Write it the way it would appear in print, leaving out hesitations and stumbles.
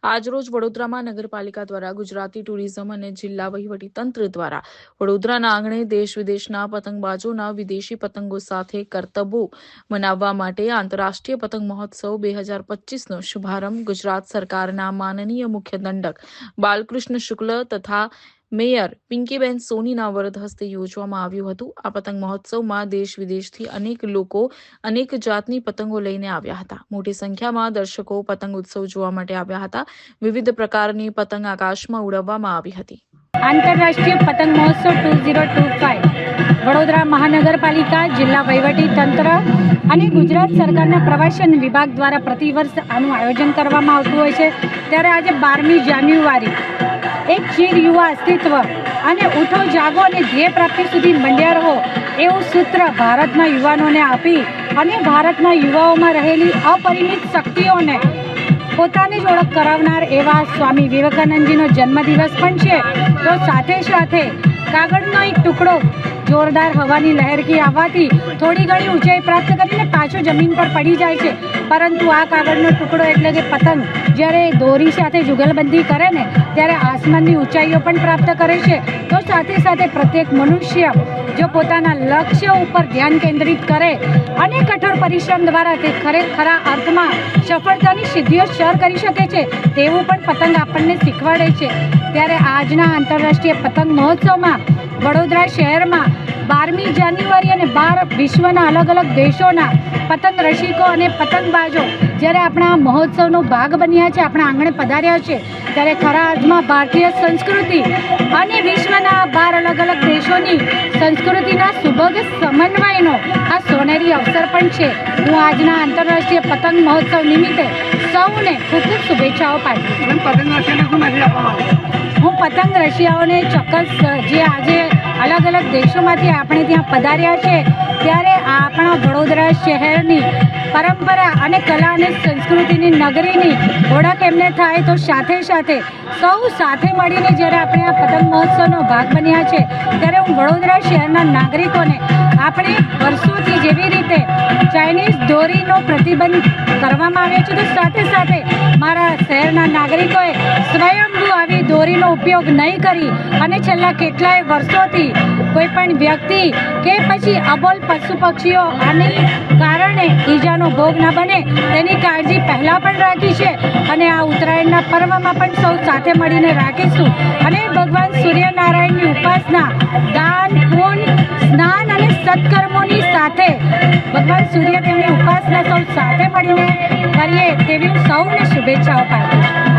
આજરોજ વડોદરામાં નગરપાલિકા દ્વારા ગુજરાતી ટુરિઝમ અને જિલ્લા વહીવટીતંત્ર દ્વારા વડોદરાના આંગણે દેશ વિદેશના પતંગબાજોના વિદેશી પતંગો સાથે કરતબો મનાવવા માટે આંતરરાષ્ટ્રીય પતંગ મહોત્સવ 2025નો શુભારંભ ગુજરાત સરકારના માનનીય મુખ્ય દંડક બાલકૃષ્ણ શુક્લ તથા મેયર પિંકીબેન સોનીના વરદ હસ્તે યોજવામાં આવ્યું હતું। આ પતંગ મહોત્સવમાં દેશ વિદેશથી અનેક લોકો અનેક જાતની પતંગો લઈને આવ્યા હતા। મોટી સંખ્યામાં દર્શકો પતંગ ઉત્સવ જોવા માટે આવ્યા હતા। વિવિધ પ્રકારની પતંગ આકાશમાં ઉડાવવામાં આવી હતી। આંતરરાષ્ટ્રીય પતંગ મહોત્સવ 2025 વડોદરા મહાનગરપાલિકા, જિલ્લા વહીવટી તંત્ર અને ગુજરાત સરકારના પ્રવાસન વિભાગ દ્વારા પ્રતિવર્ષ આનું આયોજન કરવામાં આવતું હોય છે। ત્યારે આજે 12મી જાન્યુઆરી એક ચીર યુવા અસ્તિત્વ અને ઉઠો જાગો અને ધ્યેય પ્રાપ્તિ સુધી મંડ્યા રહો એવું સૂત્ર ભારતના યુવાનોને આપી અને ભારતના યુવાઓમાં રહેલી અપરિમિત શક્તિઓને પોતાની જ ઓળખ કરાવનાર એવા સ્વામી વિવેકાનંદજીનો જન્મદિવસ પણ છે। તો સાથે સાથે કાગળનો એક ટુકડો જોરદાર હવાની લહેરકી આવવાથી થોડી ઘણી ઊંચાઈ પ્રાપ્ત કરીને પાછો જમીન પર પડી જાય છે, પરંતુ આ કાગળનો ટુકડો એટલે કે પતંગ જ્યારે દોરી સાથે જુગલબંધી કરે ને ત્યારે આસમાનની ઊંચાઈઓ પણ પ્રાપ્ત કરે છે। તો સાથે સાથે પ્રત્યેક મનુષ્ય જો પોતાના લક્ષ્ય ઉપર ધ્યાન કેન્દ્રિત કરે અને કઠોર પરિશ્રમ દ્વારા તે ખરા અર્થમાં સફળતાની સિદ્ધિઓ સર કરી શકે છે તેવું પણ પતંગ આપણને શીખવાડે છે। ત્યારે આજના આંતરરાષ્ટ્રીય પતંગ મહોત્સવમાં વડોદરા શહેરમાં 12મી જાન્યુઆરી અને 12 વિશ્વના અલગ અલગ દેશોના પતંગ રસિકો અને પતંગબાજો જ્યારે આપણા મહોત્સવનો ભાગ બન્યા છે, આપણા આંગણે પધાર્યા છે, ત્યારે ખરા અર્થમાં ભારતીય સંસ્કૃતિ અને વિશ્વના 12 અલગ અલગ દેશોની સંસ્કૃતિના સુભગ સમન્વયનો આ સોનેરી અવસર પણ છે। હું આજના આંતરરાષ્ટ્રીય પતંગ મહોત્સવ નિમિત્તે સૌને ખૂબ ખૂબ શુભેચ્છાઓ પાઠવું છું। હું પતંગ રસિયાઓને ચોક્કસ જે આજે અલગ અલગ દેશોમાંથી આપણે ત્યાં પધાર્યા છે ત્યારે આપણા વડોદરા શહેરની પરંપરા અને કલા અને સંસ્કૃતિની નગરીની ઓળખ એમને થાય તો સાથે સાથે સૌ સાથે મળીને જ્યારે આપણે આ પતંગ મહોત્સવનો ભાગ બન્યા છે ત્યારે હું વડોદરા શહેરના નાગરિકોને આપણે વર્ષોથી જેવી રીતે ચાઇનીઝ દોરીનો પ્રતિબંધ કરવામાં આવ્યો છે તો સાથે સાથે મારા શહેરના નાગરિકોએ સ્વયંભૂ આવી દોરીનો ઉપયોગ નહીં કરી અને છેલ્લા કેટલાય વર્ષોથી કોઈ પણ વ્યક્તિ કે પછી અબોલ પશુ પક્ષીઓ આની કારણે ઈજાનો ભોગ ન બને તેની કાળજી પહેલાં પણ રાખી છે અને આ ઉત્તરાયણના પર્વમાં પણ સૌ સાથે મળીને રાખીશું અને ભગવાન સૂર્યનારાયણની ઉપાસના દાન, પુણ્ય, સ્નાન અને સત્કર્મોની સાથે ભગવાન સૂર્યદેવની ઉપાસના સૌ સાથે મળીને કરીએ તેવી હું સૌને શુભેચ્છાઓ પાઠવું છું।